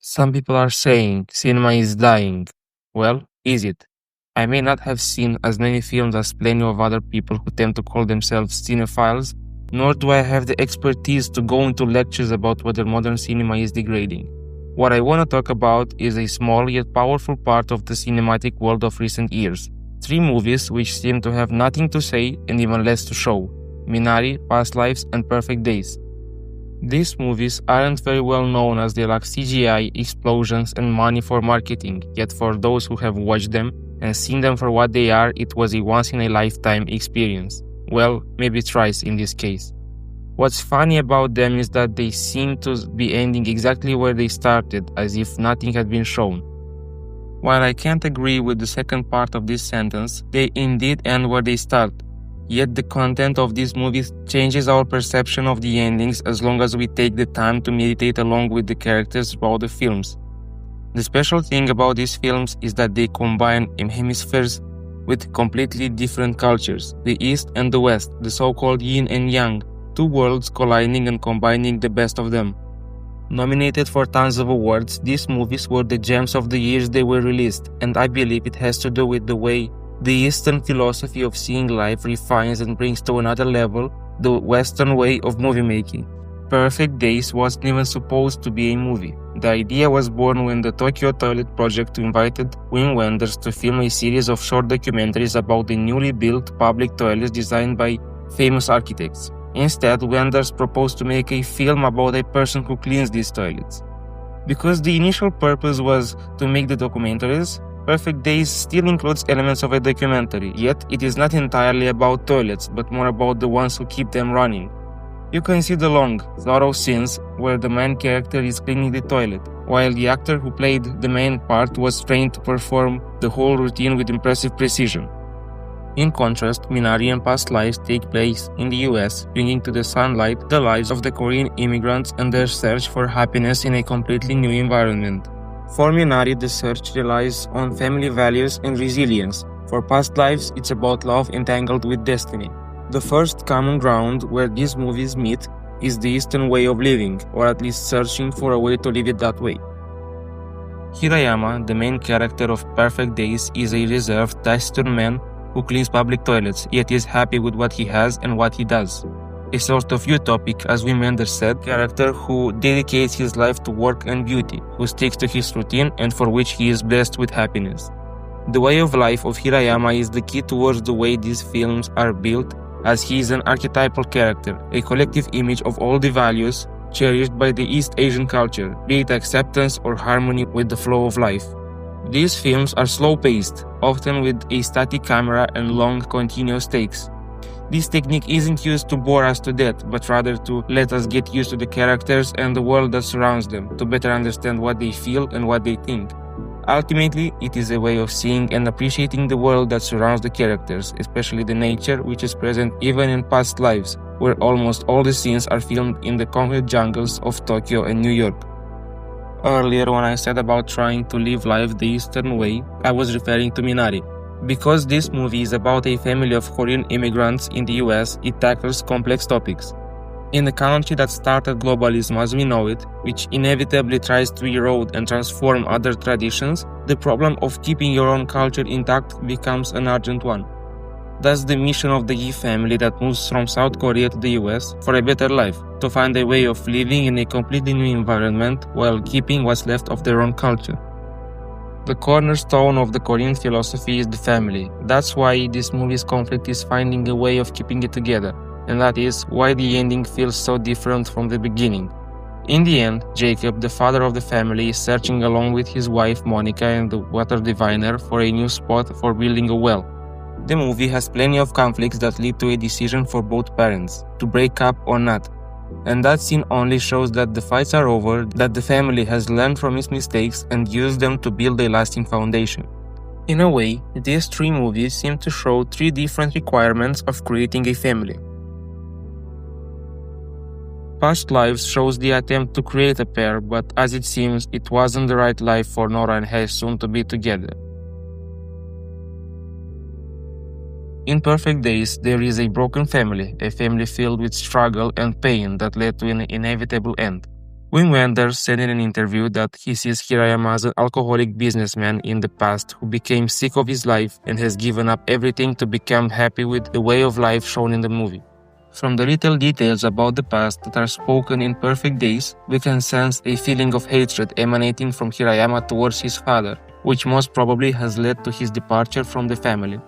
Some people are saying cinema is dying. Well, is it? I may not have seen as many films as plenty of other people who tend to call themselves cinephiles, nor do I have the expertise to go into lectures about whether modern cinema is degrading. What I want to talk about is a small yet powerful part of the cinematic world of recent years. Three movies which seem to have nothing to say and even less to show: Minari, Past Lives, and Perfect Days. These movies aren't very well known as they lack CGI, explosions, and money for marketing, yet for those who have watched them and seen them for what they are, it was a once-in-a-lifetime experience. Well, maybe thrice in this case. What's funny about them is that they seem to be ending exactly where they started, as if nothing had been shown. While I can't agree with the second part of this sentence, they indeed end where they start. Yet the content of these movies changes our perception of the endings as long as we take the time to meditate along with the characters throughout the films. The special thing about these films is that they combine hemispheres with completely different cultures, the East and the West, the so-called yin and yang, two worlds colliding and combining the best of them. Nominated for tons of awards, these movies were the gems of the years they were released, and I believe it has to do with the way the Eastern philosophy of seeing life refines and brings to another level the Western way of movie making. Perfect Days wasn't even supposed to be a movie. The idea was born when the Tokyo Toilet Project invited Wim Wenders to film a series of short documentaries about the newly built public toilets designed by famous architects. Instead, Wenders proposed to make a film about a person who cleans these toilets. Because the initial purpose was to make the documentaries, Perfect Days still includes elements of a documentary, yet it is not entirely about toilets, but more about the ones who keep them running. You can see the long, thorough scenes where the main character is cleaning the toilet, while the actor who played the main part was trained to perform the whole routine with impressive precision. In contrast, Minari and Past Lives take place in the US, bringing to the sunlight the lives of the Korean immigrants and their search for happiness in a completely new environment. For Minari, the search relies on family values and resilience. For Past Lives, it's about love entangled with destiny. The first common ground where these movies meet is the Eastern way of living, or at least searching for a way to live it that way. Hirayama, the main character of Perfect Days, is a reserved, taciturn man who cleans public toilets, yet is happy with what he has and what he does. A sort of utopic, as Wim Wenders said, character who dedicates his life to work and beauty, who sticks to his routine and for which he is blessed with happiness. The way of life of Hirayama is the key towards the way these films are built, as he is an archetypal character, a collective image of all the values cherished by the East Asian culture, be it acceptance or harmony with the flow of life. These films are slow-paced, often with a static camera and long, continuous takes. This technique isn't used to bore us to death, but rather to let us get used to the characters and the world that surrounds them, to better understand what they feel and what they think. Ultimately, it is a way of seeing and appreciating the world that surrounds the characters, especially the nature which is present even in Past Lives, where almost all the scenes are filmed in the concrete jungles of Tokyo and New York. Earlier, when I said about trying to live life the Eastern way, I was referring to Minari. Because this movie is about a family of Korean immigrants in the US, it tackles complex topics. In a country that started globalism as we know it, which inevitably tries to erode and transform other traditions, the problem of keeping your own culture intact becomes an urgent one. That's the mission of the Yi family that moves from South Korea to the US for a better life, to find a way of living in a completely new environment while keeping what's left of their own culture. The cornerstone of the Korean philosophy is the family. That's why this movie's conflict is finding a way of keeping it together, and that is why the ending feels so different from the beginning. In the end, Jacob, the father of the family, is searching along with his wife Monica and the water diviner for a new spot for building a well. The movie has plenty of conflicts that lead to a decision for both parents, to break up or not. And that scene only shows that the fights are over, that the family has learned from its mistakes and used them to build a lasting foundation. In a way, these three movies seem to show three different requirements of creating a family. Past Lives shows the attempt to create a pair, but as it seems, it wasn't the right life for Nora and Hae soon to be together. In Perfect Days, there is a broken family, a family filled with struggle and pain that led to an inevitable end. Wim Wenders said in an interview that he sees Hirayama as an alcoholic businessman in the past who became sick of his life and has given up everything to become happy with the way of life shown in the movie. From the little details about the past that are spoken in Perfect Days, we can sense a feeling of hatred emanating from Hirayama towards his father, which most probably has led to his departure from the family.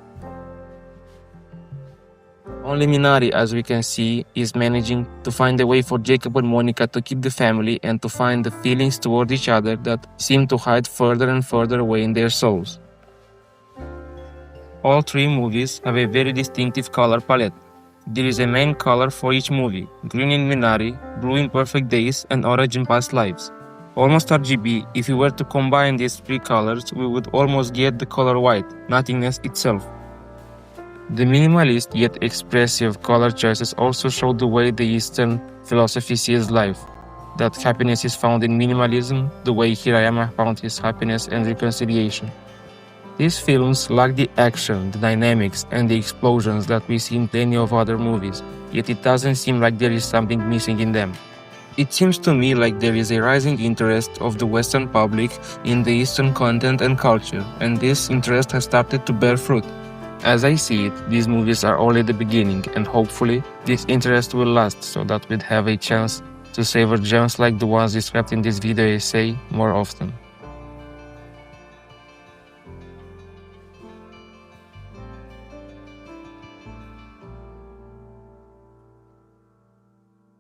Only Minari, as we can see, is managing to find a way for Jacob and Monica to keep the family and to find the feelings toward each other that seem to hide further and further away in their souls. All three movies have a very distinctive color palette. There is a main color for each movie: green in Minari, blue in Perfect Days, and orange in Past Lives. Almost RGB. If we were to combine these three colors, we would almost get the color white, nothingness itself. The minimalist yet expressive color choices also show the way the Eastern philosophy sees life, that happiness is found in minimalism, the way Hirayama found his happiness and reconciliation. These films lack the action, the dynamics, and the explosions that we see in plenty of other movies, yet it doesn't seem like there is something missing in them. It seems to me like there is a rising interest of the Western public in the Eastern content and culture, and this interest has started to bear fruit. As I see it, these movies are only the beginning, and hopefully this interest will last so that we'd have a chance to savor gems like the ones described in this video essay more often.